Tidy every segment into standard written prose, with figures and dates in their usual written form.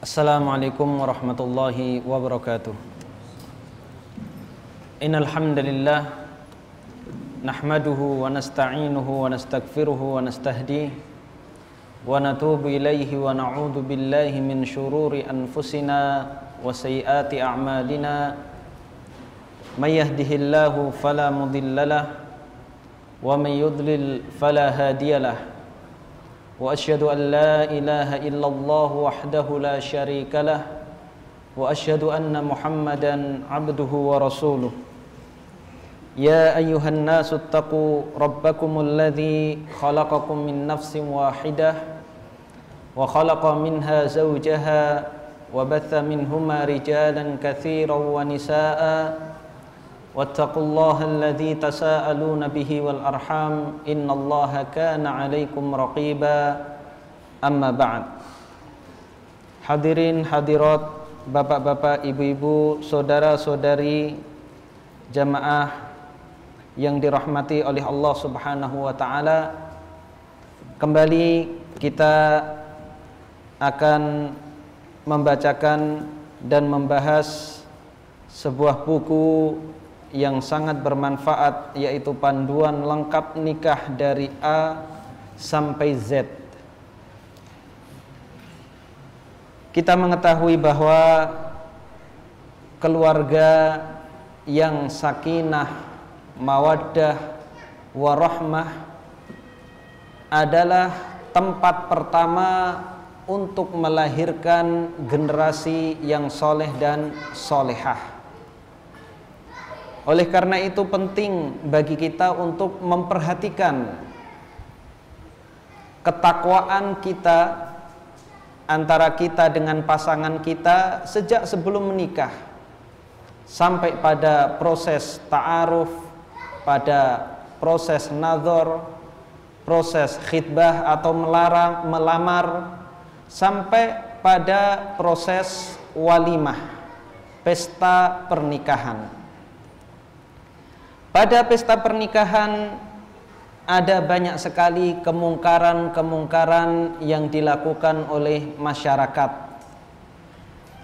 Assalamualaikum warahmatullahi wabarakatuh. Innal hamdalillah nahmaduhu wa nasta'inuhu wa nastaghfiruhu wa nastahdihi wa natubu ilaihi wa na'udzu billahi min syururi anfusina wa sayyiati a'malina. May yahdihillahu fala mudhillalah wa may yudlil fala hadiyalah. Wa asyhadu an la ilaha illallah wahdahu la syarika lah wa asyhadu anna Muhammadan abduhu wa rasuluh. Ya ayyuhan nasu ittaqu rabbakumul ladzi khalaqakum min nafsin wahidah wa khalaqa minha zawjaha wa batha minhuma rijalan katsiran wa nisaa'a wattaqullaha alladzi tasaaluna bihi wal arham innallaha kana 'alaikum raqiba. Amma ba'd. Hadirin hadirat, bapak-bapak, ibu-ibu, saudara-saudari jamaah yang dirahmati oleh Allah Subhanahu wa taala, kembali kita akan membacakan dan membahas sebuah buku yang sangat bermanfaat, yaitu panduan lengkap nikah dari A sampai Z. Kita mengetahui bahwa keluarga yang sakinah, mawaddah, warahmah adalah tempat pertama untuk melahirkan generasi yang soleh dan solehah. Oleh karena itu penting bagi kita untuk memperhatikan ketakwaan kita antara kita dengan pasangan kita sejak sebelum menikah sampai pada proses ta'aruf, pada proses nazar, proses khitbah atau melamar, sampai pada proses walimah, pesta pernikahan. Pada pesta pernikahan ada banyak sekali kemungkaran-kemungkaran yang dilakukan oleh masyarakat.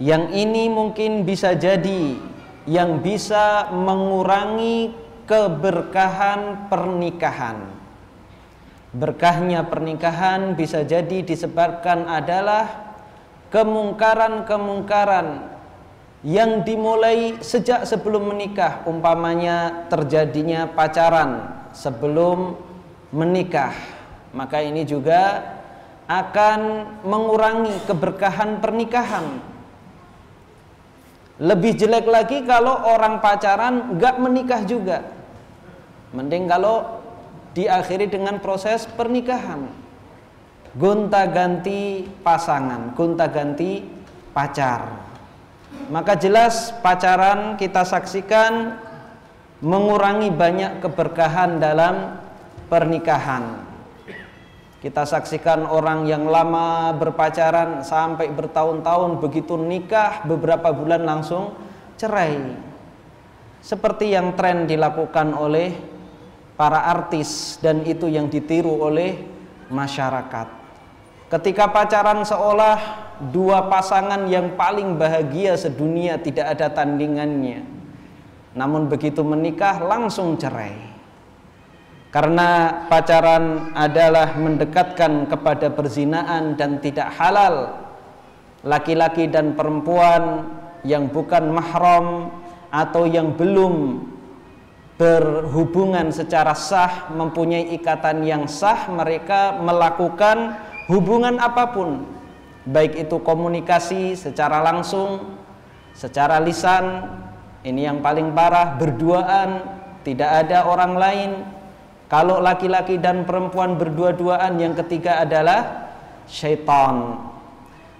Yang ini mungkin bisa jadi yang bisa mengurangi keberkahan pernikahan. Berkahnya pernikahan bisa jadi disebabkan adalah kemungkaran-kemungkaran yang dimulai sejak sebelum menikah, umpamanya terjadinya pacaran sebelum menikah, maka ini juga akan mengurangi keberkahan pernikahan. Lebih jelek lagi kalau orang pacaran gak menikah juga. Mending kalau diakhiri dengan proses pernikahan, gonta-ganti pasangan, gonta-ganti pacar. Maka jelas pacaran kita saksikan mengurangi banyak keberkahan dalam pernikahan. Kita saksikan orang yang lama berpacaran sampai bertahun-tahun, begitu nikah beberapa bulan langsung cerai. Seperti yang tren dilakukan oleh para artis, dan itu yang ditiru oleh masyarakat. Ketika pacaran seolah dua pasangan yang paling bahagia sedunia, tidak ada tandingannya. Namun begitu menikah langsung cerai. Karena pacaran adalah mendekatkan kepada perzinaan dan tidak halal. Laki-laki dan perempuan yang bukan mahram atau yang belum berhubungan secara sah, mempunyai ikatan yang sah, mereka melakukan hubungan apapun, baik itu komunikasi secara langsung, secara lisan, ini yang paling parah, berduaan, tidak ada orang lain. Kalau laki-laki dan perempuan berdua-duaan, yang ketiga adalah syaitan.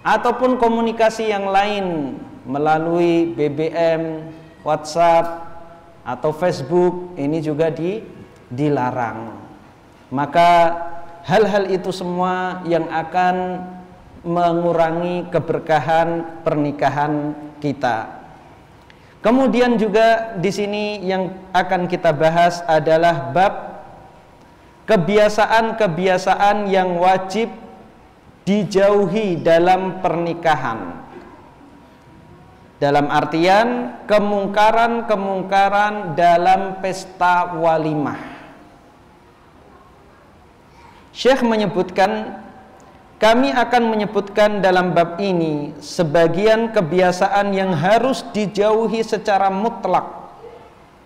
Ataupun komunikasi yang lain melalui BBM, WhatsApp, atau Facebook, ini juga dilarang. Maka hal-hal itu semua yang akan mengurangi keberkahan pernikahan kita. Kemudian juga di sini yang akan kita bahas adalah bab kebiasaan-kebiasaan yang wajib dijauhi dalam pernikahan. Dalam artian kemungkaran-kemungkaran dalam pesta walimah. Syekh menyebutkan, kami akan menyebutkan dalam bab ini sebagian kebiasaan yang harus dijauhi secara mutlak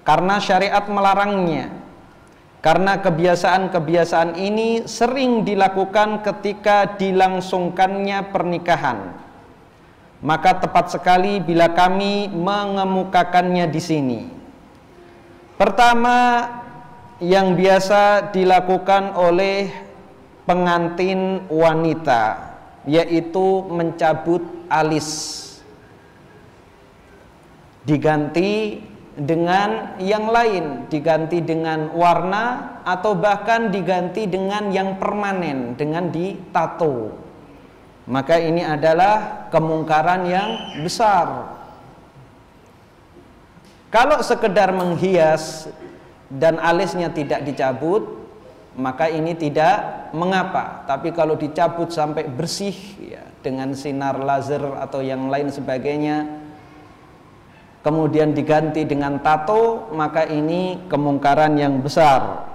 karena syariat melarangnya. Karena kebiasaan-kebiasaan ini sering dilakukan ketika dilangsungkannya pernikahan. Maka tepat sekali bila kami mengemukakannya di sini. Pertama, yang biasa dilakukan oleh pengantin wanita, yaitu mencabut alis, diganti dengan yang lain, diganti dengan warna atau bahkan diganti dengan yang permanen, dengan ditato. Maka ini adalah kemungkaran yang besar. Kalau sekedar menghias dan alisnya tidak dicabut, maka ini tidak mengapa. Tapi kalau dicabut sampai bersih ya, dengan sinar laser atau yang lain sebagainya, kemudian diganti dengan tato, maka ini kemungkaran yang besar.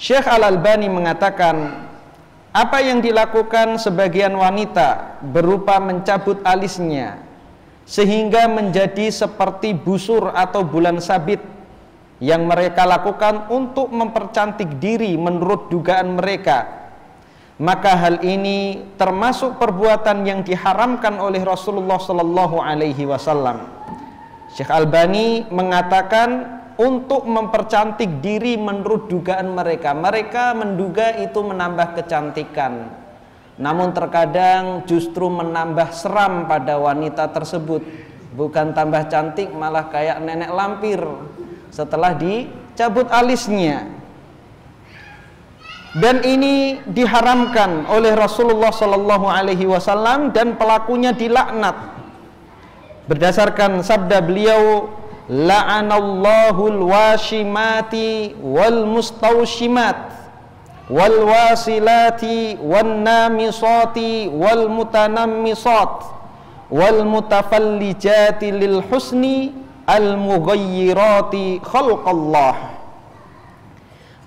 Syekh Al-Albani mengatakan, apa yang dilakukan sebagian wanita berupa mencabut alisnya sehingga menjadi seperti busur atau bulan sabit yang mereka lakukan untuk mempercantik diri menurut dugaan mereka, maka hal ini termasuk perbuatan yang diharamkan oleh Rasulullah Sallallahu Alaihi Wasallam. Syekh Albani mengatakan untuk mempercantik diri menurut dugaan mereka. Mereka menduga itu menambah kecantikan, namun terkadang justru menambah seram pada wanita tersebut. Bukan tambah cantik, malah kayak nenek lampir setelah dicabut alisnya. Dan ini diharamkan oleh Rasulullah Sallallahu Alaihi Wasallam dan pelakunya dilaknat. Berdasarkan sabda beliau, la'anallahul washimati wal mustawshimat wal wasilati wan namisati wal mutanammisat wal mutafallijati lil husni al mughayyirati khalqallah.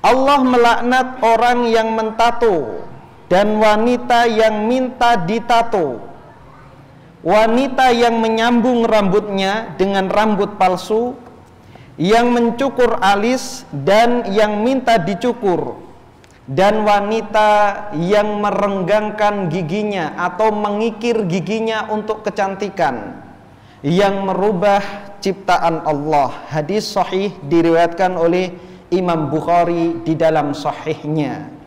Allah melaknat orang yang mentato dan wanita yang minta ditato, wanita yang menyambung rambutnya dengan rambut palsu, yang mencukur alis dan yang minta dicukur, dan wanita yang merenggangkan giginya atau mengikir giginya untuk kecantikan, yang merubah ciptaan Allah. Hadis sahih diriwayatkan oleh Imam Bukhari di dalam sahihnya.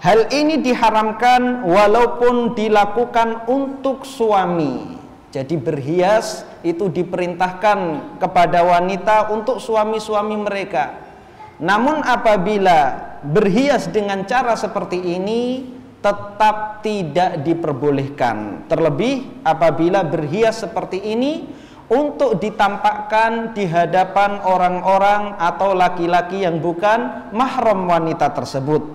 Hal ini diharamkan walaupun dilakukan untuk suami. Jadi berhias itu diperintahkan kepada wanita untuk suami-suami mereka. Namun apabila berhias dengan cara seperti ini tetap tidak diperbolehkan. Terlebih apabila berhias seperti ini untuk ditampakkan di hadapan orang-orang atau laki-laki yang bukan mahram wanita tersebut.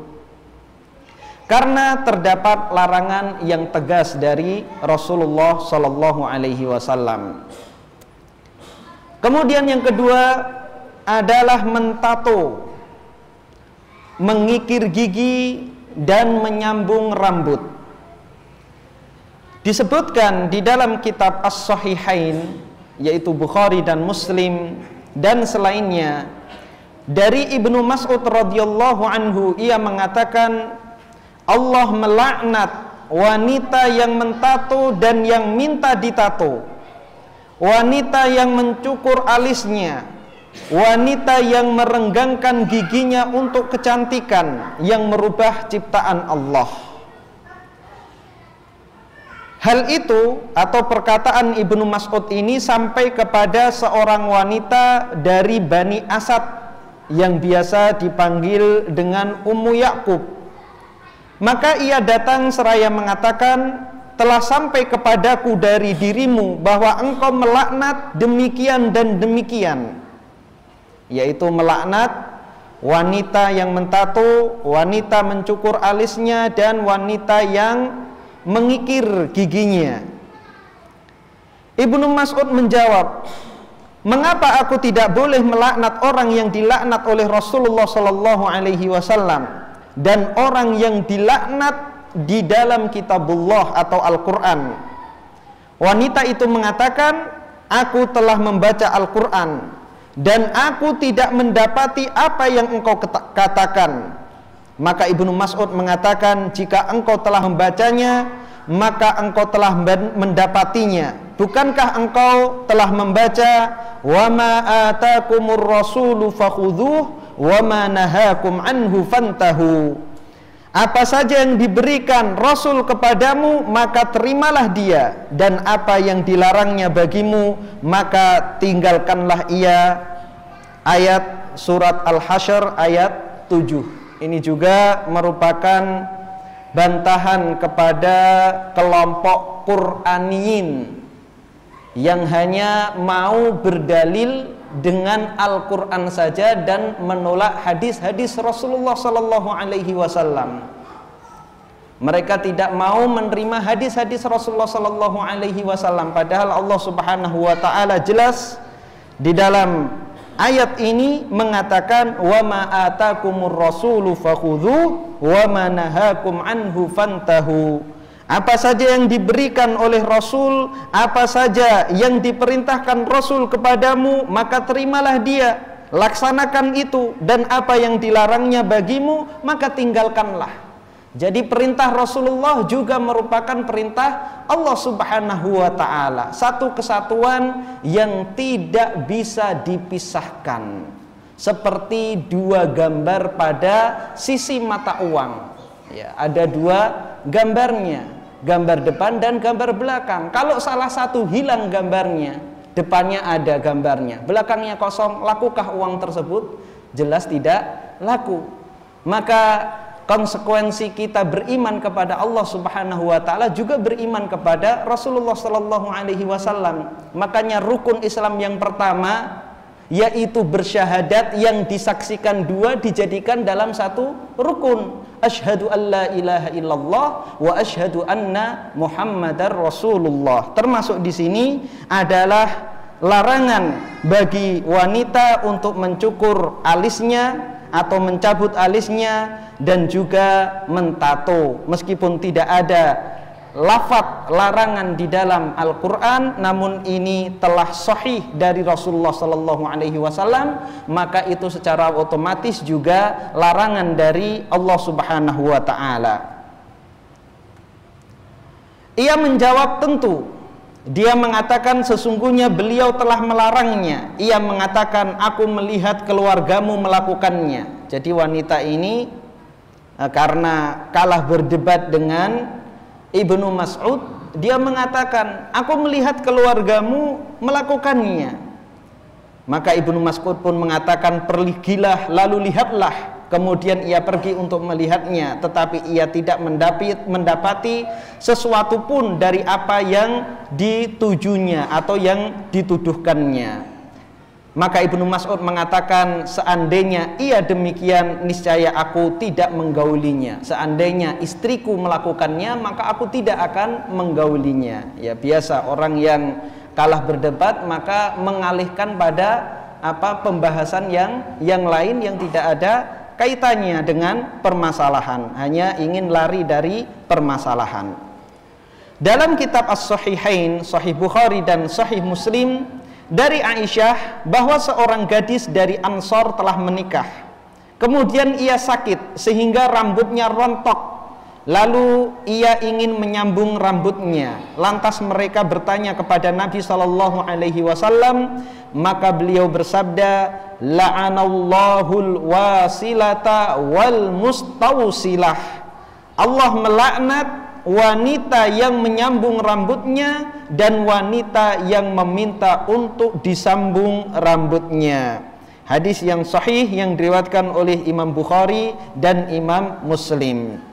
Karena terdapat larangan yang tegas dari Rasulullah Sallallahu Alaihi Wasallam. Kemudian yang kedua adalah mentato, mengikir gigi dan menyambung rambut. Disebutkan di dalam kitab As-Sahihain, yaitu Bukhari dan Muslim dan selainnya, dari Ibnu Mas'ud radhiyallahu anhu, ia mengatakan, Allah melaknat wanita yang mentato dan yang minta ditato, wanita yang mencukur alisnya, wanita yang merenggangkan giginya untuk kecantikan, yang merubah ciptaan Allah. Hal itu atau perkataan Ibnu Mas'ud ini sampai kepada seorang wanita dari Bani Asad yang biasa dipanggil dengan Ummu Ya'qub. Maka ia datang seraya mengatakan, telah sampai kepadaku dari dirimu bahwa engkau melaknat demikian dan demikian, yaitu melaknat wanita yang mentato, wanita mencukur alisnya, dan wanita yang mengikir giginya. Ibnu Mas'ud menjawab, mengapa aku tidak boleh melaknat orang yang dilaknat oleh Rasulullah sallallahu alaihi wasallam dan orang yang dilaknat di dalam kitabullah atau Al-Quran? Wanita itu mengatakan, aku telah membaca Al-Quran dan aku tidak mendapati apa yang engkau katakan. Maka Ibnu Mas'ud mengatakan, jika engkau telah membacanya, maka engkau telah mendapatinya. Bukankah engkau telah membaca, wa ma atakumur rasulu fakhudhuh wa ma nahakum anhu fantahu? Apa saja yang diberikan Rasul kepadamu, maka terimalah dia, dan apa yang dilarangnya bagimu, maka tinggalkanlah ia. Ayat surat Al-Hasyr ayat 7. Ini juga merupakan bantahan kepada kelompok Qur'aniyin yang hanya mau berdalil dengan Al-Quran saja dan menolak hadis-hadis Rasulullah sallallahu alaihi wasallam. Mereka tidak mau menerima hadis-hadis Rasulullah sallallahu alaihi wasallam, padahal Allah Subhanahu wa taala jelas di dalam ayat ini mengatakan, wa ma atakumur rasulu fakhudhuh wa ma nahakum anhu fantahu. Apa saja yang diberikan oleh Rasul, apa saja yang diperintahkan Rasul kepadamu, maka terimalah dia, laksanakan itu, dan apa yang dilarangnya bagimu, maka tinggalkanlah. Jadi perintah Rasulullah juga merupakan perintah Allah Subhanahu wa ta'ala, satu kesatuan yang tidak bisa dipisahkan, seperti dua gambar pada sisi mata uang. Ya, ada dua gambarnya, gambar depan dan gambar belakang. Kalau salah satu hilang gambarnya, depannya ada gambarnya, belakangnya kosong, lakukah uang tersebut? Jelas tidak laku. Maka konsekuensi kita beriman kepada Allah Subhanahu wa taala juga beriman kepada Rasulullah sallallahu alaihi wasallam. Makanya rukun Islam yang pertama, yaitu bersyahadat yang disaksikan dua dijadikan dalam satu rukun. Asyhadu an la ilaha illallah wa asyhadu anna Muhammadar Rasulullah. Termasuk di sini adalah larangan bagi wanita untuk mencukur alisnya atau mencabut alisnya dan juga mentato, meskipun tidak ada lafaz larangan di dalam Al-Quran, namun ini telah sahih dari Rasulullah sallallahu alaihi wasallam, maka itu secara otomatis juga larangan dari Allah Subhanahu wa taala. Ia menjawab, tentu. Dia mengatakan, sesungguhnya beliau telah melarangnya. Ia mengatakan, aku melihat keluargamu melakukannya. Jadi wanita ini karena kalah berdebat dengan Ibnu Mas'ud, dia mengatakan, aku melihat keluargamu melakukannya. Maka Ibnu Mas'ud pun mengatakan, pergilah lalu lihatlah. Kemudian ia pergi untuk melihatnya, tetapi ia tidak mendapati sesuatu pun dari apa yang ditujunya atau yang dituduhkannya. Maka Ibnu Mas'ud mengatakan, seandainya ia demikian, niscaya aku tidak menggaulinya. Seandainya istriku melakukannya, maka aku tidak akan menggaulinya. Ya, biasa orang yang kalah berdebat maka mengalihkan pada pembahasan yang lain yang tidak ada kaitannya dengan permasalahan, hanya ingin lari dari permasalahan. Dalam kitab As-Sahihain, Sahih Bukhari dan Sahih Muslim, dari Aisyah bahwa seorang gadis dari Ansor telah menikah. Kemudian ia sakit sehingga rambutnya rontok. Lalu ia ingin menyambung rambutnya. Lantas mereka bertanya kepada Nabi sallallahu alaihi wasallam, maka beliau bersabda, la'anallahul wasilata wal mustausilah. Allah melaknat wanita yang menyambung rambutnya dan wanita yang meminta untuk disambung rambutnya. Hadis yang sahih yang diriwayatkan oleh Imam Bukhari dan Imam Muslim.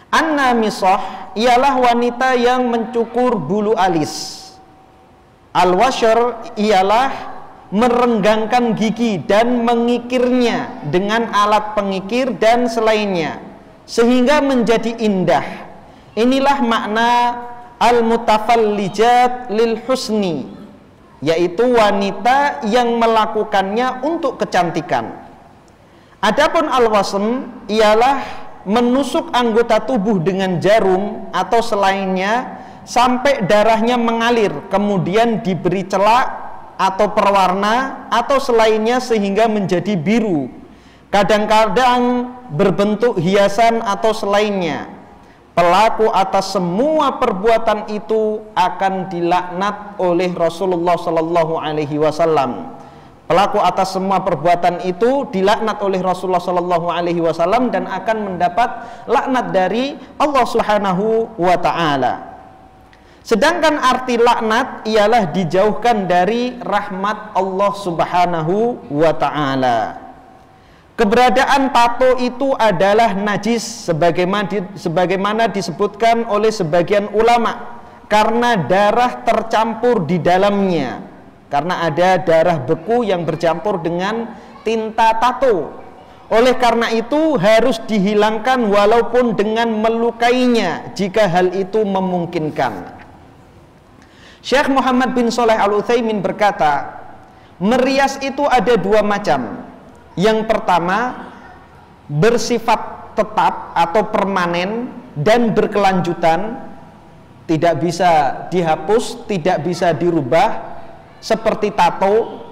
An-namisah ialah wanita yang mencukur bulu alis. Al-washr ialah merenggangkan gigi dan mengikirnya dengan alat pengikir dan selainnya sehingga menjadi indah. Inilah makna al-mutafallijat lil husni, yaitu wanita yang melakukannya untuk kecantikan. Adapun al-wasm ialah menusuk anggota tubuh dengan jarum atau selainnya sampai darahnya mengalir, kemudian diberi celak atau perwarna atau selainnya sehingga menjadi biru, kadang-kadang berbentuk hiasan atau selainnya. Pelaku atas semua perbuatan itu akan dilaknat oleh Rasulullah Sallallahu Alaihi Wasallam. Pelaku atas semua perbuatan itu dilaknat oleh Rasulullah Sallallahu Alaihi Wasallam dan akan mendapat laknat dari Allah Subhanahu wa Ta'ala. Sedangkan arti laknat ialah dijauhkan dari rahmat Allah Subhanahu wa Ta'ala. Keberadaan tato itu adalah najis sebagaimana disebutkan oleh sebagian ulama, karena darah tercampur di dalamnya, karena ada darah beku yang bercampur dengan tinta tato. Oleh karena itu harus dihilangkan walaupun dengan melukainya jika hal itu memungkinkan. Syekh Muhammad bin Shalih Al-Utsaimin berkata, merias itu ada dua macam. Yang pertama, bersifat tetap atau permanen dan berkelanjutan, tidak bisa dihapus, tidak bisa dirubah, seperti tato,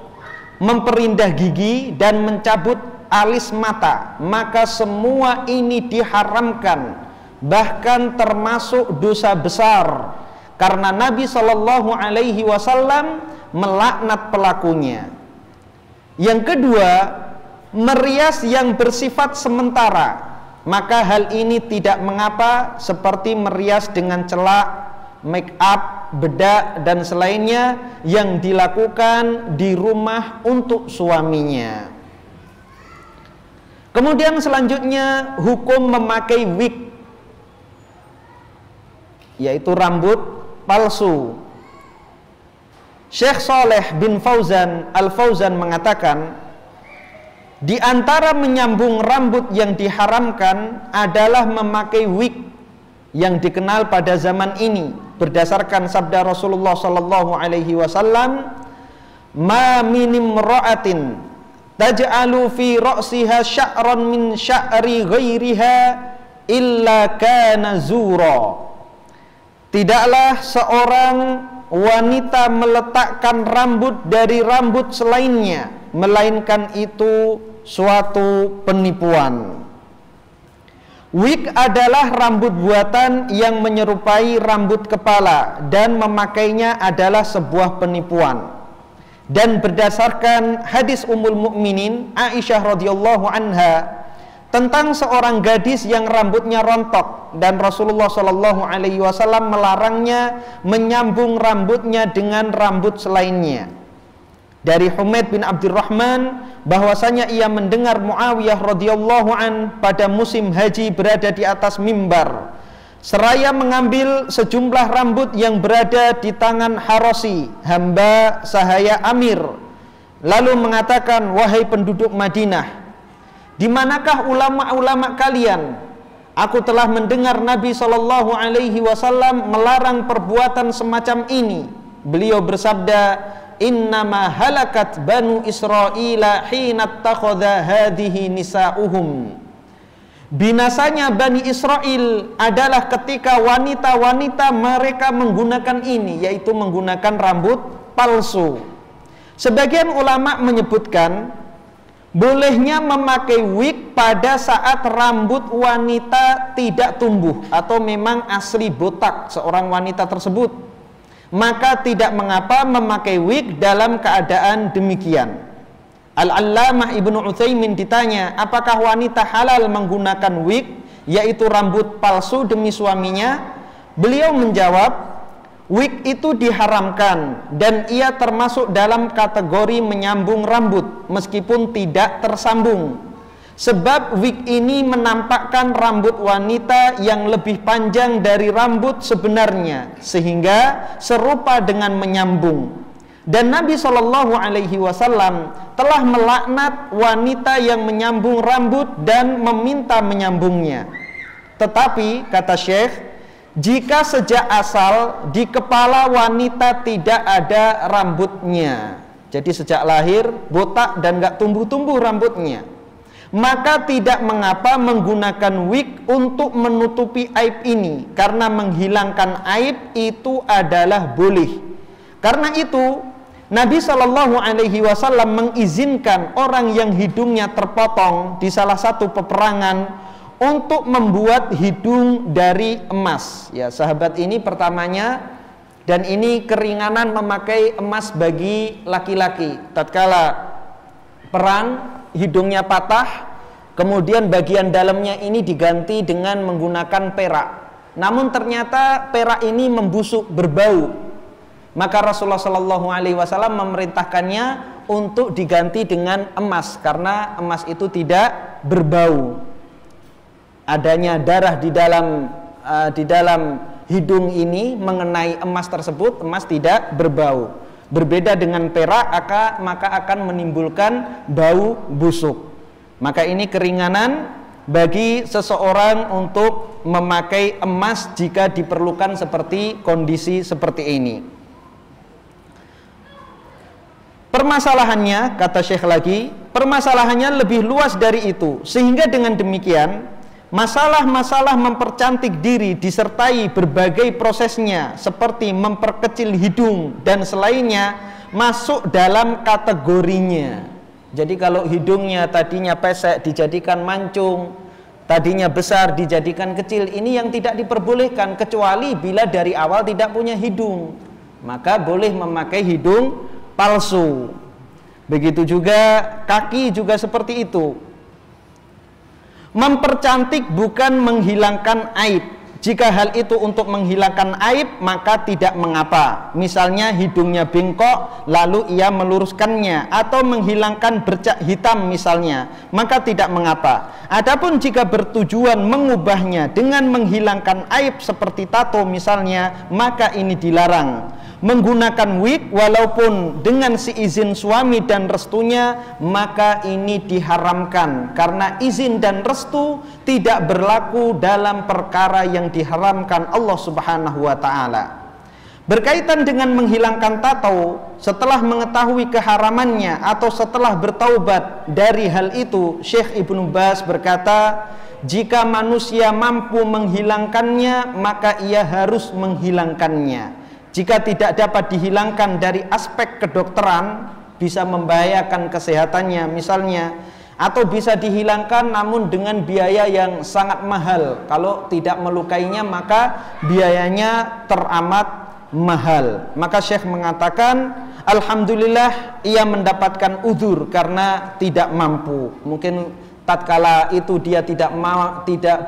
memperindah gigi dan mencabut alis mata. Maka semua ini diharamkan, bahkan termasuk dosa besar, karena Nabi Shallallahu Alaihi Wasallam melaknat pelakunya. Yang kedua, merias yang bersifat sementara, maka hal ini tidak mengapa, seperti merias dengan celak, make up, bedak dan selainnya yang dilakukan di rumah untuk suaminya. Kemudian selanjutnya hukum memakai wig, yaitu rambut palsu. Syekh Shalih bin Fauzan Al-Fauzan mengatakan, di antara menyambung rambut yang diharamkan adalah memakai wig yang dikenal pada zaman ini berdasarkan sabda Rasulullah Sallallahu Alaihi Wasallam, ma minim ra'atin taj'alu fi ra'siha sya'ran min sya'ri ghairiha illa kana zura. Tidaklah seorang wanita meletakkan rambut dari rambut selainnya, melainkan itu suatu penipuan. Wig adalah rambut buatan yang menyerupai rambut kepala dan memakainya adalah sebuah penipuan. Dan berdasarkan hadis Ummul Mukminin Aisyah radhiyallahu anha tentang seorang gadis yang rambutnya rontok dan Rasulullah Shallallahu Alaihi Wasallam melarangnya menyambung rambutnya dengan rambut selainnya. Dari Humaid bin Abdurrahman bahwasanya ia mendengar Muawiyah radhiyallahu an pada musim haji berada di atas mimbar seraya mengambil sejumlah rambut yang berada di tangan Harosi, hamba sahaya Amir, lalu mengatakan, wahai penduduk Madinah, di manakah ulama-ulama kalian? Aku telah mendengar Nabi Shallallahu Alaihi Wasallam melarang perbuatan semacam ini. Beliau bersabda, innama halakat banu Israila hina takhadha hadhihi nisa'uhum. Binasanya Bani Israel adalah ketika wanita-wanita mereka menggunakan ini, yaitu menggunakan rambut palsu. Sebagian ulama menyebutkan bolehnya memakai wig pada saat rambut wanita tidak tumbuh atau memang asli botak seorang wanita tersebut, maka tidak mengapa memakai wig dalam keadaan demikian. Al-Allamah Ibnu Utsaimin ditanya, apakah wanita halal menggunakan wig, yaitu rambut palsu demi suaminya? Beliau menjawab, wig itu diharamkan dan ia termasuk dalam kategori menyambung rambut meskipun tidak tersambung. Sebab wig ini menampakkan rambut wanita yang lebih panjang dari rambut sebenarnya sehingga serupa dengan menyambung. Dan Nabi Shallallahu Alaihi Wasallam telah melaknat wanita yang menyambung rambut dan meminta menyambungnya. Tetapi kata Syekh, jika sejak asal di kepala wanita tidak ada rambutnya, jadi sejak lahir botak dan gak tumbuh-tumbuh rambutnya, maka tidak mengapa menggunakan wig untuk menutupi aib ini, karena menghilangkan aib itu adalah boleh. Karena itu Nabi Shallallahu Alaihi Wasallam mengizinkan orang yang hidungnya terpotong di salah satu peperangan untuk membuat hidung dari emas. Ya, sahabat ini pertamanya, dan ini keringanan memakai emas bagi laki-laki. Tatkala perang, hidungnya patah, kemudian bagian dalamnya ini diganti dengan menggunakan perak. Namun ternyata perak ini membusuk, berbau. Maka Rasulullah Shallallahu Alaihi Wasallam memerintahkannya untuk diganti dengan emas, karena emas itu tidak berbau. Adanya darah di dalam hidung ini mengenai emas tersebut, emas tidak berbau. Berbeda dengan perak, maka akan menimbulkan bau busuk. Maka ini keringanan bagi seseorang untuk memakai emas jika diperlukan seperti kondisi seperti ini. Permasalahannya, kata Syekh lagi, permasalahannya lebih luas dari itu, sehingga dengan demikian masalah-masalah mempercantik diri disertai berbagai prosesnya seperti memperkecil hidung dan selainnya masuk dalam kategorinya. Jadi kalau hidungnya tadinya pesek dijadikan mancung, tadinya besar dijadikan kecil, ini yang tidak diperbolehkan, kecuali bila dari awal tidak punya hidung, maka boleh memakai hidung palsu. Begitu juga kaki juga seperti itu. Mempercantik bukan menghilangkan aib. Jika hal itu untuk menghilangkan aib, maka tidak mengapa. Misalnya hidungnya bengkok lalu ia meluruskannya, atau menghilangkan bercak hitam misalnya, maka tidak mengapa. Adapun jika bertujuan mengubahnya dengan menghilangkan aib seperti tato misalnya, maka ini dilarang. Menggunakan wig walaupun dengan seizin suami dan restunya, maka ini diharamkan, karena izin dan restu tidak berlaku dalam perkara yang diharamkan Allah Subhanahu wa ta'ala. Berkaitan dengan menghilangkan tato, setelah mengetahui keharamannya atau setelah bertaubat dari hal itu, Syekh Ibnu Baz berkata, jika manusia mampu menghilangkannya, maka ia harus menghilangkannya. Jika tidak dapat dihilangkan dari aspek kedokteran, bisa membahayakan kesehatannya misalnya, atau bisa dihilangkan namun dengan biaya yang sangat mahal. Kalau tidak melukainya, maka biayanya teramat mahal. Maka Syekh mengatakan, alhamdulillah ia mendapatkan uzur karena tidak mampu. Mungkin tatkala itu dia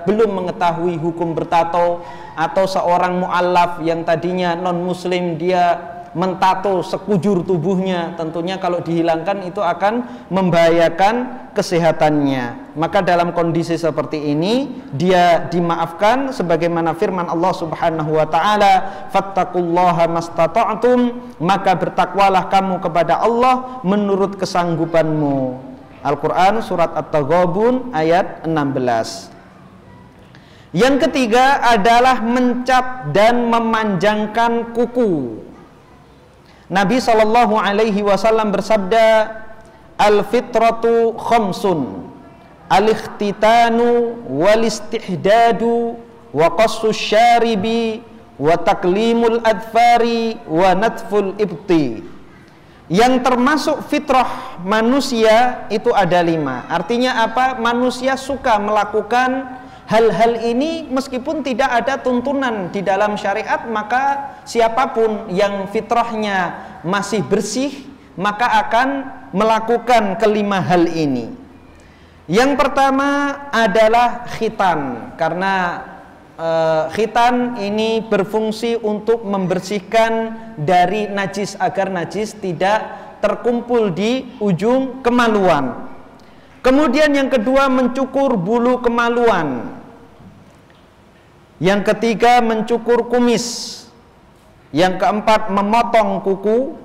belum mengetahui hukum bertato, atau seorang mu'allaf yang tadinya non muslim dia mentato sekujur tubuhnya, tentunya kalau dihilangkan itu akan membahayakan kesehatannya. Maka dalam kondisi seperti ini dia dimaafkan sebagaimana firman Allah Subhanahu wa taala, fattaqullaha mastata'tum, maka bertakwalah kamu kepada Allah menurut kesanggupanmu. Al-Quran surat At-Taghabun ayat 16. Yang ketiga adalah mencap dan memanjangkan kuku. Nabi Shallallahu Alaihi Wasallam bersabda, al-fitratu khamsun, al-ikhtitanu wal-istihdadu wa qassu syaribi wa taklimul adfari wa natful ibti. Yang termasuk fitrah manusia itu ada 5. Artinya apa? Manusia suka melakukan hal-hal ini meskipun tidak ada tuntunan di dalam syariat, maka siapapun yang fitrahnya masih bersih maka akan melakukan kelima hal ini. Yang pertama adalah khitan, karena khitan ini berfungsi untuk membersihkan dari najis agar najis tidak terkumpul di ujung kemaluan. Kemudian yang kedua mencukur bulu kemaluan. Yang ketiga mencukur kumis. Yang keempat memotong kuku.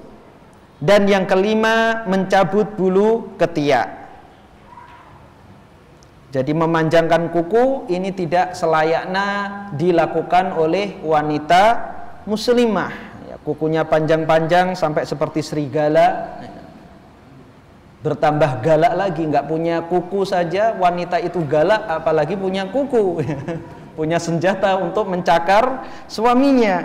Dan yang kelima mencabut bulu ketiak. Jadi memanjangkan kuku ini tidak selayaknya dilakukan oleh wanita muslimah. Ya, kukunya panjang-panjang sampai seperti serigala, bertambah galak lagi, nggak punya kuku saja wanita itu galak, apalagi punya kuku, punya senjata untuk mencakar suaminya.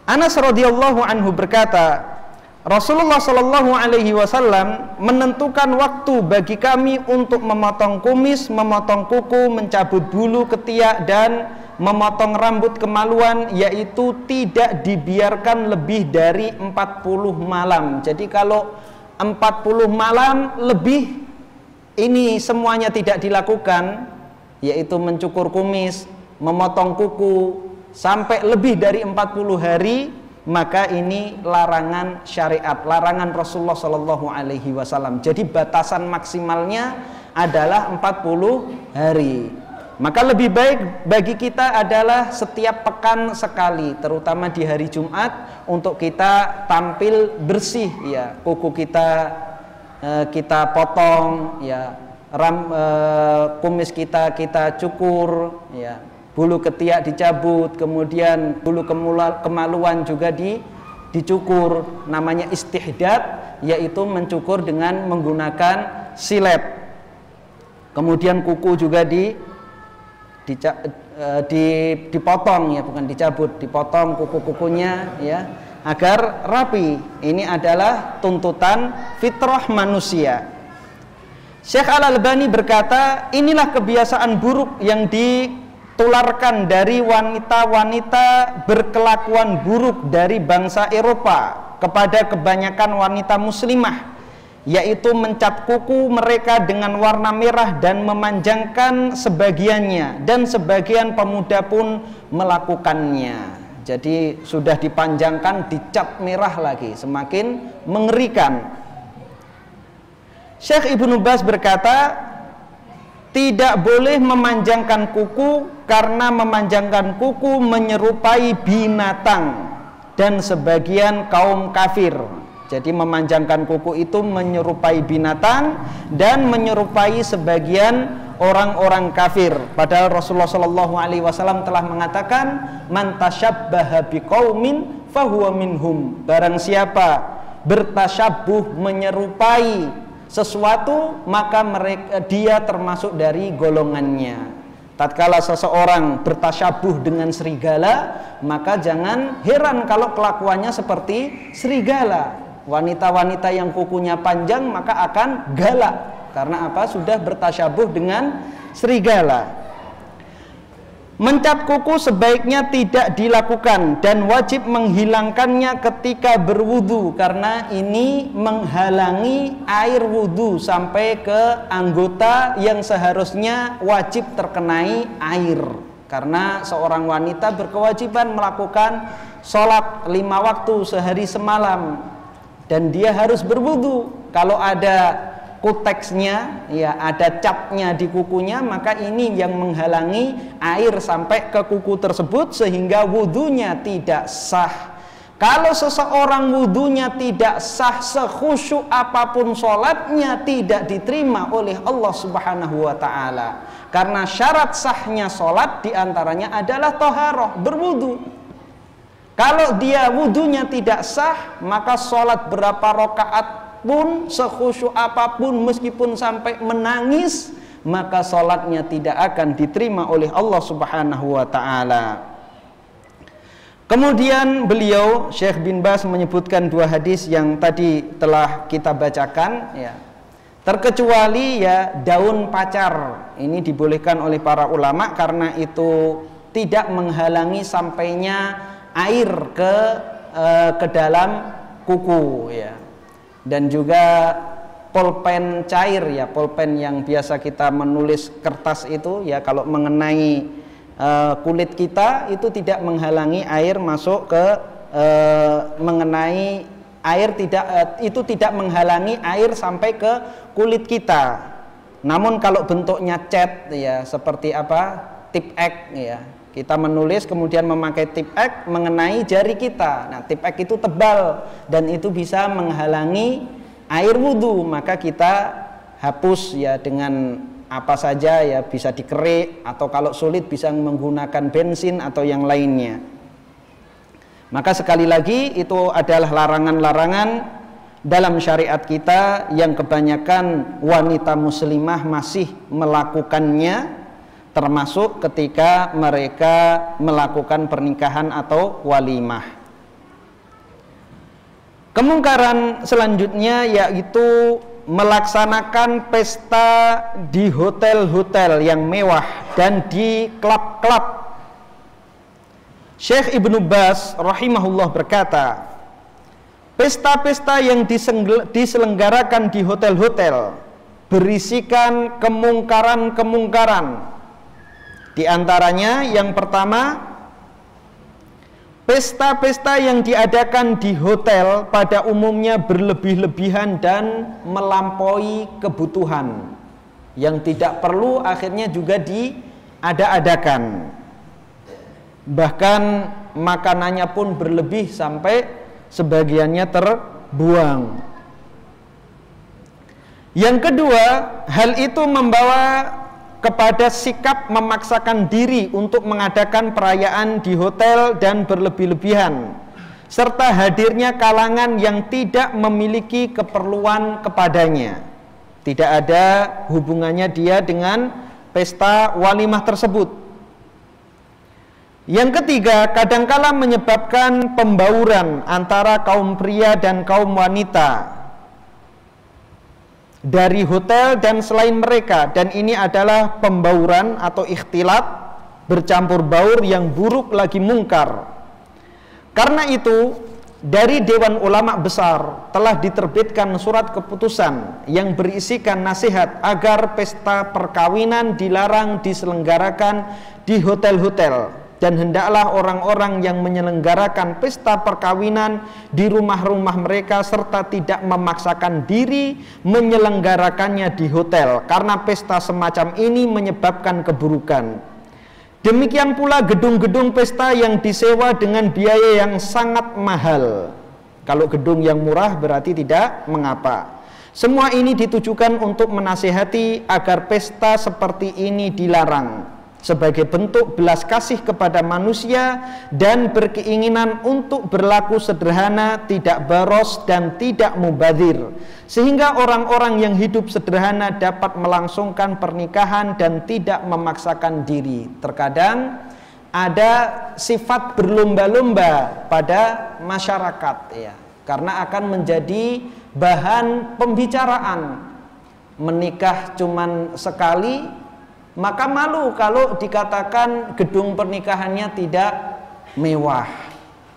Anas radhiyallahu anhu berkata, Rasulullah Shallallahu Alaihi Wasallam menentukan waktu bagi kami untuk memotong kumis, memotong kuku, mencabut bulu ketiak dan memotong rambut kemaluan, yaitu tidak dibiarkan lebih dari 40 malam. Jadi kalau 40 malam lebih ini semuanya tidak dilakukan, yaitu mencukur kumis, memotong kuku sampai lebih dari 40 hari, maka ini larangan syariat, larangan Rasulullah Shallallahu Alaihi Wasallam. Jadi batasan maksimalnya adalah 40 hari. Maka lebih baik bagi kita adalah setiap pekan sekali, terutama di hari Jumat, untuk kita tampil bersih, ya, kuku kita potong, ya, kumis kita cukur, ya, bulu ketiak dicabut, kemudian bulu kemaluan juga dicukur, namanya istihdad, yaitu mencukur dengan menggunakan silet. Kemudian kuku juga dipotong, ya, bukan dicabut, dipotong kuku-kukunya, ya, agar rapi. Ini adalah tuntutan fitrah manusia. Syekh Al-Albani berkata, inilah kebiasaan buruk yang ditularkan dari wanita-wanita berkelakuan buruk dari bangsa Eropa kepada kebanyakan wanita muslimah, yaitu mencat kuku mereka dengan warna merah dan memanjangkan sebagiannya, dan sebagian pemuda pun melakukannya. Jadi sudah dipanjangkan, dicat merah lagi, semakin mengerikan. Syekh Ibnu Baz berkata, tidak boleh memanjangkan kuku karena memanjangkan kuku menyerupai binatang dan sebagian kaum kafir. Jadi memanjangkan kuku itu menyerupai binatang dan menyerupai sebagian orang-orang kafir. Padahal Rasulullah Shallallahu Alaihi Wasallam telah mengatakan, man tasyabbaha biqaumin fahuwa minhum. Barang siapa bertasyabbuh, menyerupai sesuatu, maka dia termasuk dari golongannya. Tatkala seseorang bertasyabuh dengan serigala, maka jangan heran kalau kelakuannya seperti serigala. Wanita-wanita yang kukunya panjang maka akan galak. Karena apa? Sudah bertasyabuh dengan serigala. Mencat kuku sebaiknya tidak dilakukan dan wajib menghilangkannya ketika berwudu, karena ini menghalangi air wudu sampai ke anggota yang seharusnya wajib terkenai air. Karena seorang wanita berkewajiban melakukan sholat 5 waktu sehari semalam, dan dia harus berwudu. Kalau ada kuteksnya, ya, ada catnya di kukunya, maka ini yang menghalangi air sampai ke kuku tersebut sehingga wudunya tidak sah. Kalau seseorang wudunya tidak sah, sekhusyuk apapun sholatnya tidak diterima oleh Allah Subhanahu wa ta'ala. Karena syarat sahnya sholat diantaranya adalah toharoh, berwudu. Kalau dia wudunya tidak sah, maka sholat berapa rakaat pun, sekhusyuk apapun, meskipun sampai menangis, maka sholatnya tidak akan diterima oleh Allah Subhanahu wa ta'ala. Kemudian beliau, Syekh bin Baz, menyebutkan 2 hadis yang tadi telah kita bacakan, ya. Terkecuali, ya, daun pacar. Ini dibolehkan oleh para ulama karena itu tidak menghalangi sampainya air ke dalam kuku, ya. Dan juga pulpen cair, ya, pulpen yang biasa kita menulis kertas itu, ya, kalau mengenai kulit kita itu tidak menghalangi air masuk ke mengenai air, itu tidak menghalangi air sampai ke kulit kita. Namun kalau bentuknya cat, ya, seperti apa? Tip X, ya. Kita menulis kemudian memakai tip X mengenai jari kita. Nah, tip X itu tebal dan itu bisa menghalangi air wudhu, maka kita hapus, ya, dengan apa saja ya, bisa dikerik atau kalau sulit bisa menggunakan bensin atau yang lainnya. Maka sekali lagi itu adalah larangan-larangan dalam syariat kita yang kebanyakan wanita muslimah masih melakukannya, termasuk ketika mereka melakukan pernikahan atau walimah. Kemungkaran selanjutnya yaitu melaksanakan pesta di hotel-hotel yang mewah dan di klub-klub. Syekh Ibnu Baz rahimahullah berkata, pesta-pesta yang diselenggarakan di hotel-hotel berisikan kemungkaran-kemungkaran. Di antaranya yang pertama, pesta-pesta yang diadakan di hotel pada umumnya berlebih-lebihan dan melampaui kebutuhan. Yang tidak perlu akhirnya juga diada-adakan. Bahkan makanannya pun berlebih sampai sebagiannya terbuang. Yang kedua, hal itu membawa kepada sikap memaksakan diri untuk mengadakan perayaan di hotel dan berlebih-lebihan, serta hadirnya kalangan yang tidak memiliki keperluan kepadanya. Tidak ada hubungannya dia dengan pesta walimah tersebut. Yang ketiga, kadangkala menyebabkan pembauran antara kaum pria dan kaum wanita dari hotel dan selain mereka, dan ini adalah pembauran atau ikhtilat, bercampur baur yang buruk lagi mungkar. Karena itu dari Dewan Ulama Besar telah diterbitkan surat keputusan yang berisikan nasihat agar pesta perkawinan dilarang diselenggarakan di hotel-hotel, dan hendaklah orang-orang yang menyelenggarakan pesta perkawinan di rumah-rumah mereka serta tidak memaksakan diri menyelenggarakannya di hotel, karena pesta semacam ini menyebabkan keburukan. Demikian pula gedung-gedung pesta yang disewa dengan biaya yang sangat mahal. Kalau gedung yang murah berarti tidak mengapa. Semua ini ditujukan untuk menasihati agar pesta seperti ini dilarang sebagai bentuk belas kasih kepada manusia dan berkeinginan untuk berlaku sederhana, tidak boros dan tidak mubadzir, sehingga orang-orang yang hidup sederhana dapat melangsungkan pernikahan dan tidak memaksakan diri. Terkadang ada sifat berlomba-lomba pada masyarakat ya, karena akan menjadi bahan pembicaraan. Menikah cuman sekali, maka malu kalau dikatakan gedung pernikahannya tidak mewah,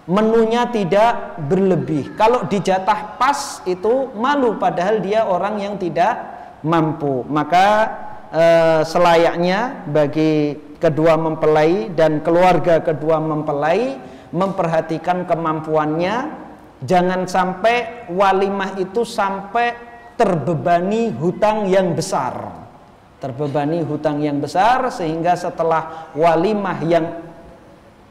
menunya tidak berlebih. Kalau dijatah pas itu malu, padahal dia orang yang tidak mampu. Maka selayaknya bagi kedua mempelai dan keluarga kedua mempelai memperhatikan kemampuannya. Jangan sampai walimah itu sampai terbebani hutang yang besar. Terbebani hutang yang besar sehingga setelah walimah yang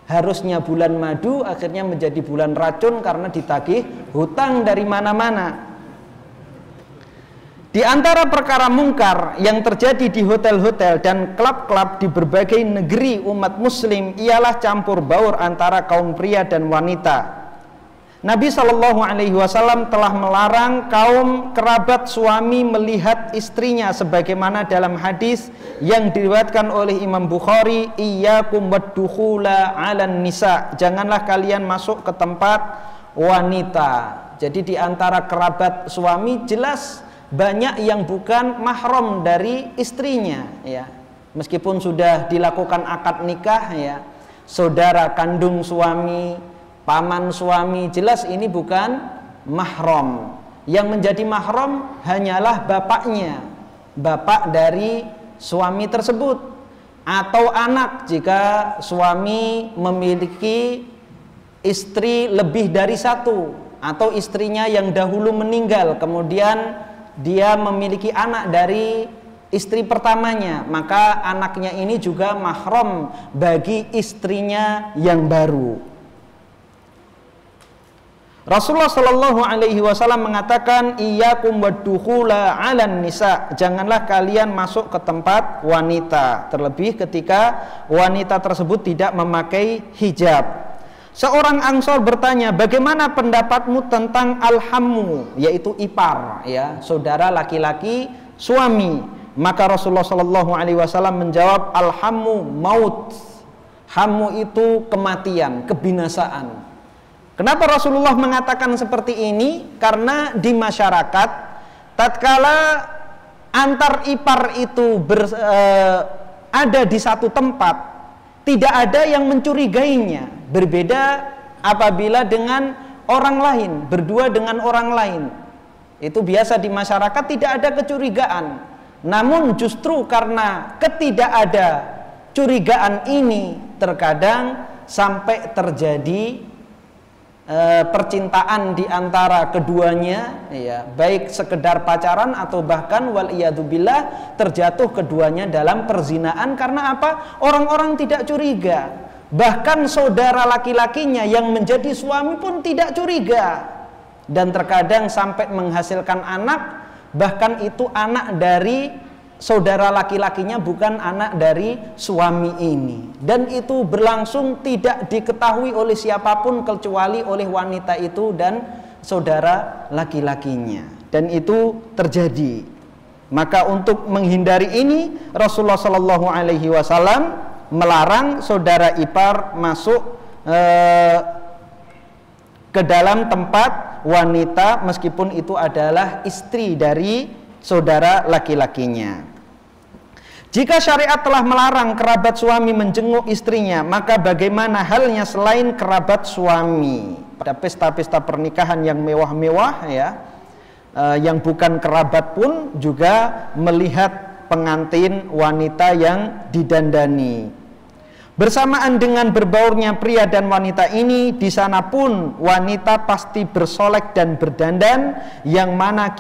harusnya bulan madu akhirnya menjadi bulan racun karena ditagih hutang dari mana-mana. Di antara perkara mungkar yang terjadi di hotel-hotel dan klub-klub di berbagai negeri umat muslim ialah campur baur antara kaum pria dan wanita. Nabi SAW telah melarang kaum kerabat suami melihat istrinya, sebagaimana dalam hadis yang diriwayatkan oleh Imam Bukhari, iyyakum waddukhula 'alan nisa, janganlah kalian masuk ke tempat wanita. Jadi di antara kerabat suami jelas banyak yang bukan mahram dari istrinya ya. Meskipun sudah dilakukan akad nikah ya, saudara kandung suami, paman suami, jelas ini bukan mahram. Yang menjadi mahram hanyalah bapaknya, bapak dari suami tersebut, atau anak jika suami memiliki istri lebih dari satu, atau istrinya yang dahulu meninggal kemudian dia memiliki anak dari istri pertamanya, maka anaknya ini juga mahram bagi istrinya yang baru. Rasulullah Shallallahu Alaihi Wasallam mengatakan, iyyakum waddukhula 'alan nisa, janganlah kalian masuk ke tempat wanita, terlebih ketika wanita tersebut tidak memakai hijab. Seorang Ansor bertanya, bagaimana pendapatmu tentang al-hammu, yaitu ipar, ya, saudara laki-laki suami. Maka Rasulullah Shallallahu Alaihi Wasallam menjawab, al-hammu maut, hammu itu kematian, kebinasaan. Kenapa Rasulullah mengatakan seperti ini? Karena di masyarakat tatkala antar ipar itu ada di satu tempat, tidak ada yang mencurigainya. Berbeda apabila dengan orang lain, berdua dengan orang lain. Itu biasa di masyarakat tidak ada kecurigaan. Namun justru karena ketidakada curigaan ini, terkadang sampai terjadi percintaan di antara keduanya, ya, baik sekedar pacaran atau bahkan waliyadzubillah terjatuh keduanya dalam perzinaan. Karena apa? Orang-orang tidak curiga, bahkan saudara laki-lakinya yang menjadi suami pun tidak curiga, dan terkadang sampai menghasilkan anak, bahkan itu anak dari saudara laki-lakinya, bukan anak dari suami ini. Dan itu berlangsung tidak diketahui oleh siapapun kecuali oleh wanita itu dan saudara laki-lakinya. Dan itu terjadi. Maka untuk menghindari ini, Rasulullah Shallallahu Alaihi Wasallam melarang saudara ipar masuk ke dalam tempat wanita meskipun itu adalah istri dari saudara laki-lakinya. Jika syariat telah melarang kerabat suami menjenguk istrinya, maka bagaimana halnya selain kerabat suami? Pada pesta-pesta pernikahan yang mewah-mewah, ya, yang bukan kerabat pun juga melihat pengantin wanita yang didandani. Bersamaan dengan berbaurnya pria dan wanita ini, di sana pun wanita pasti bersolek dan berdandan, yang mana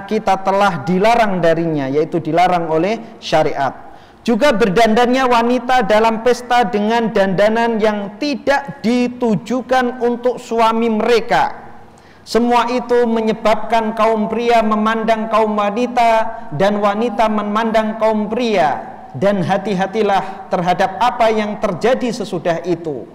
kita telah dilarang darinya, yaitu dilarang oleh syariat. Juga berdandannya wanita dalam pesta dengan dandanan yang tidak ditujukan untuk suami mereka. Semua itu menyebabkan kaum pria memandang kaum wanita dan wanita memandang kaum pria, dan hati-hatilah terhadap apa yang terjadi sesudah itu.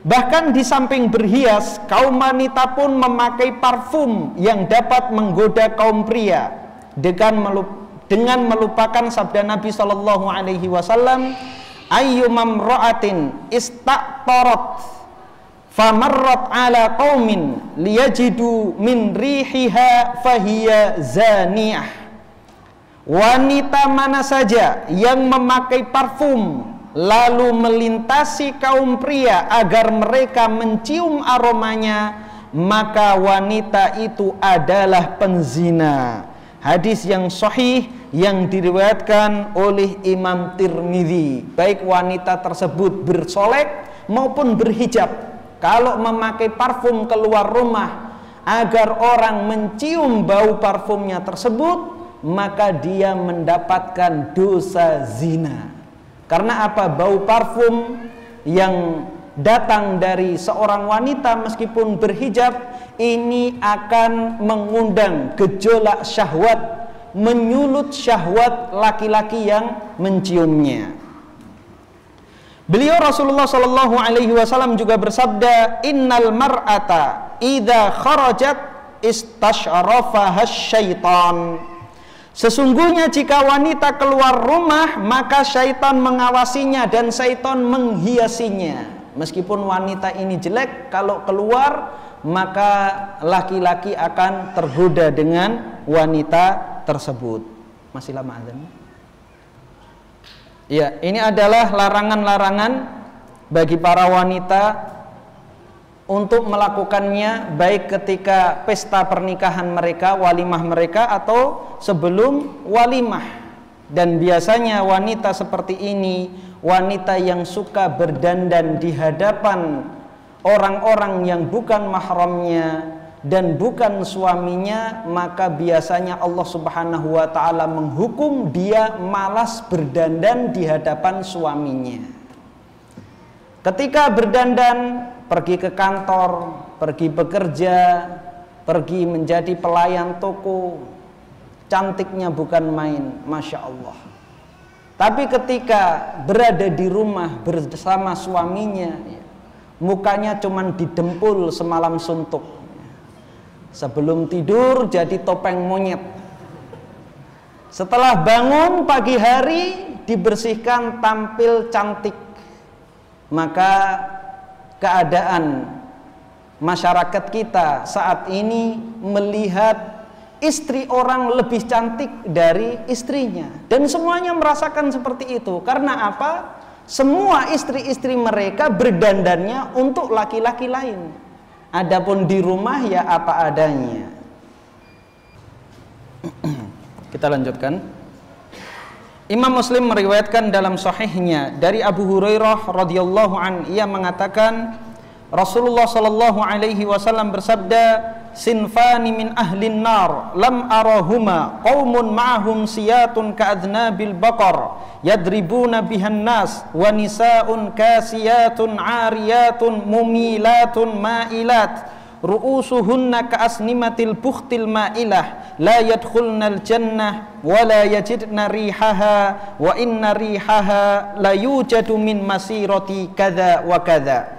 Bahkan di samping berhias, kaum wanita pun memakai parfum yang dapat menggoda kaum pria dengan melupakan sabda Nabi Shallallahu Alaihi Wasallam, ayyumam ra'atin istaqtarat famarrat ala qaumin liyajidu min rihiha fahiya zaniyah. Wanita mana saja yang memakai parfum lalu melintasi kaum pria agar mereka mencium aromanya, maka wanita itu adalah penzina. Hadis yang sahih yang diriwayatkan oleh Imam Tirmidzi. Baik wanita tersebut bersolek maupun berhijab, kalau memakai parfum keluar rumah agar orang mencium bau parfumnya tersebut, maka dia mendapatkan dosa zina. Karena apa? Bau parfum yang datang dari seorang wanita meskipun berhijab ini akan mengundang gejolak syahwat, menyulut syahwat laki-laki yang menciumnya. Beliau Rasulullah Shallallahu Alaihi Wasallam juga bersabda, innal mar'ata idza kharajat istashrafaha syaitan. Sesungguhnya jika wanita keluar rumah, maka syaitan mengawasinya dan syaitan menghiasinya. Meskipun wanita ini jelek, kalau keluar maka laki-laki akan tergoda dengan wanita tersebut. Masih lama azan? Ya, ini adalah larangan-larangan bagi para wanita untuk melakukannya baik ketika pesta pernikahan mereka, walimah mereka, atau sebelum walimah. Dan biasanya wanita seperti ini, wanita yang suka berdandan di hadapan orang-orang yang bukan mahramnya dan bukan suaminya, maka biasanya Allah Subhanahu wa ta'ala menghukum dia malas berdandan di hadapan suaminya. Ketika berdandan pergi ke kantor, pergi bekerja, pergi menjadi pelayan toko, cantiknya bukan main, Masya Allah. Tapi ketika berada di rumah bersama suaminya, mukanya cuman didempul semalam suntuk. Sebelum tidur jadi topeng monyet. Setelah bangun pagi hari dibersihkan, tampil cantik. Maka keadaan masyarakat kita saat ini melihat istri orang lebih cantik dari istrinya, dan semuanya merasakan seperti itu. Karena apa? Semua istri-istri mereka berdandannya untuk laki-laki lain. Adapun di rumah ya apa adanya. Kita lanjutkan. Imam Muslim meriwayatkan dalam sahihnya dari Abu Hurairah radhiyallahu an, ia mengatakan Rasulullah sallallahu alaihi wasallam bersabda, sinfani min ahlin nar lam arahuma qaumun ma'ahum siyatun ka'adnabil baqar yadribuna bihan nas wa nisaun kasiyatun 'ariyatun mumilatun ma'ilat ru'usuhunna ka'asnimatil bukhtil ma'ilah la yadkhulnal jannah wa la yajidna rihaha wa inna rihaha la yujadu min masirati kadza wa kadza.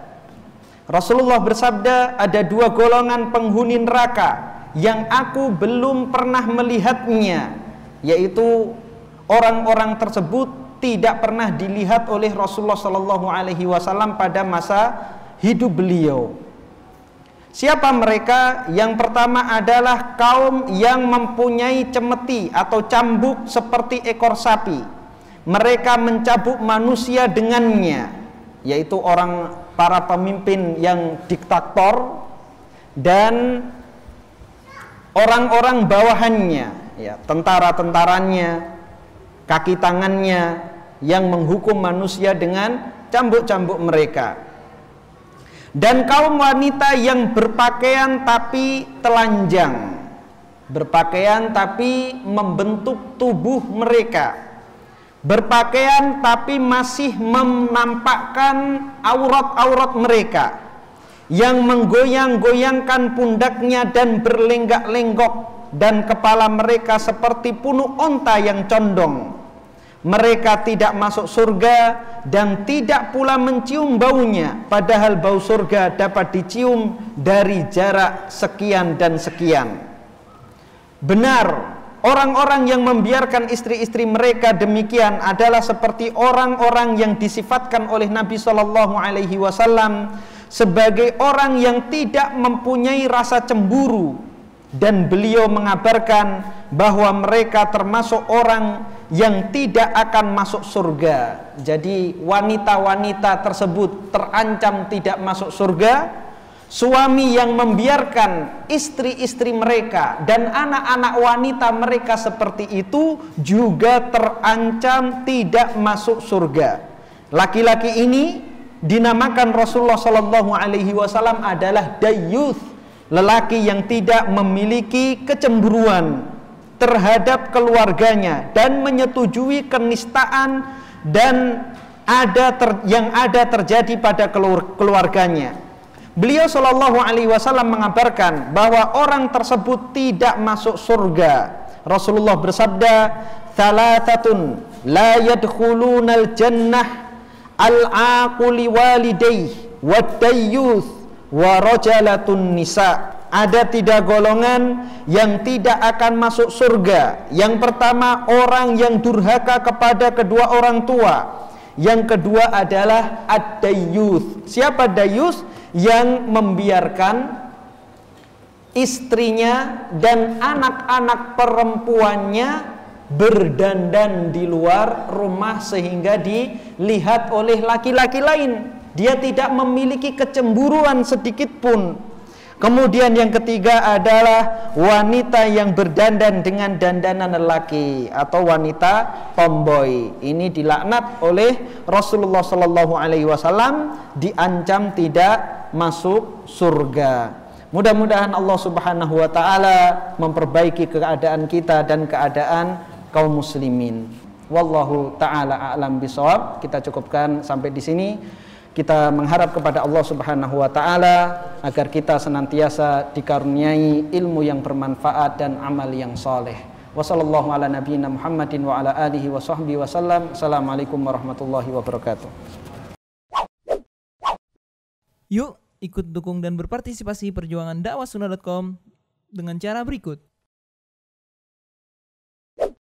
Rasulullah bersabda, ada dua golongan penghuni neraka yang aku belum pernah melihatnya, yaitu orang-orang tersebut tidak pernah dilihat oleh Rasulullah Shallallahu Alaihi Wasallam pada masa hidup beliau. Siapa mereka? Yang pertama adalah kaum yang mempunyai cemeti atau cambuk seperti ekor sapi. Mereka mencabuk manusia dengannya, yaitu para pemimpin yang diktator dan orang-orang bawahannya, ya, tentara-tentaranya, kaki tangannya yang menghukum manusia dengan cambuk-cambuk mereka. Dan kaum wanita yang berpakaian tapi telanjang, berpakaian tapi membentuk tubuh mereka, berpakaian tapi masih menampakkan aurat-aurat mereka, yang menggoyang-goyangkan pundaknya dan berlenggak-lenggok, dan kepala mereka seperti punuk onta yang condong. Mereka tidak masuk surga dan tidak pula mencium baunya, padahal bau surga dapat dicium dari jarak sekian dan sekian. Benar, orang-orang yang membiarkan istri-istri mereka demikian adalah seperti orang-orang yang disifatkan oleh Nabi Shallallahu Alaihi Wasallam sebagai orang yang tidak mempunyai rasa cemburu, dan beliau mengabarkan bahwa mereka termasuk orang yang tidak akan masuk surga. Jadi wanita-wanita tersebut terancam tidak masuk surga. Suami yang membiarkan istri-istri mereka dan anak-anak wanita mereka seperti itu juga terancam tidak masuk surga. Laki-laki ini dinamakan Rasulullah Shallallahu Alaihi Wasallam adalah dayyuth, lelaki yang tidak memiliki kecemburuan terhadap keluarganya dan menyetujui kenistaan dan yang ada terjadi pada keluarganya. Beliau Shallallahu Alaihi Wasallam mengabarkan bahwa orang tersebut tidak masuk surga. Rasulullah bersabda, "Thalathatun la yadkhulunal jannah al-aquli walidayhi wad-dayyuth wa rajalatun nisa." Ada 3 golongan yang tidak akan masuk surga. Yang pertama, orang yang durhaka kepada kedua orang tua. Yang kedua adalah ad-dayyuth. Siapa dayyuth? Yang membiarkan istrinya dan anak-anak perempuannya berdandan di luar rumah sehingga dilihat oleh laki-laki lain. Dia tidak memiliki kecemburuan sedikit pun. Kemudian yang ketiga adalah wanita yang berdandan dengan dandanan lelaki atau wanita tomboy. Ini dilaknat oleh Rasulullah Sallallahu Alaihi Wasallam, diancam tidak masuk surga. Mudah-mudahan Allah Subhanahu Wa Taala memperbaiki keadaan kita dan keadaan kaum muslimin. Wallahu taala a'lam bishawab. Kita cukupkan sampai di sini. Kita mengharap kepada Allah Subhanahu wa taala agar kita senantiasa dikaruniai ilmu yang bermanfaat dan amal yang saleh. Wassallallahu ala nabiyyina Muhammadin wa ala alihi wa sahbihi wasallam. Assalamualaikum warahmatullahi wabarakatuh. Yuk ikut dukung dan berpartisipasi perjuangan dakwahsunnah.com dengan cara berikut.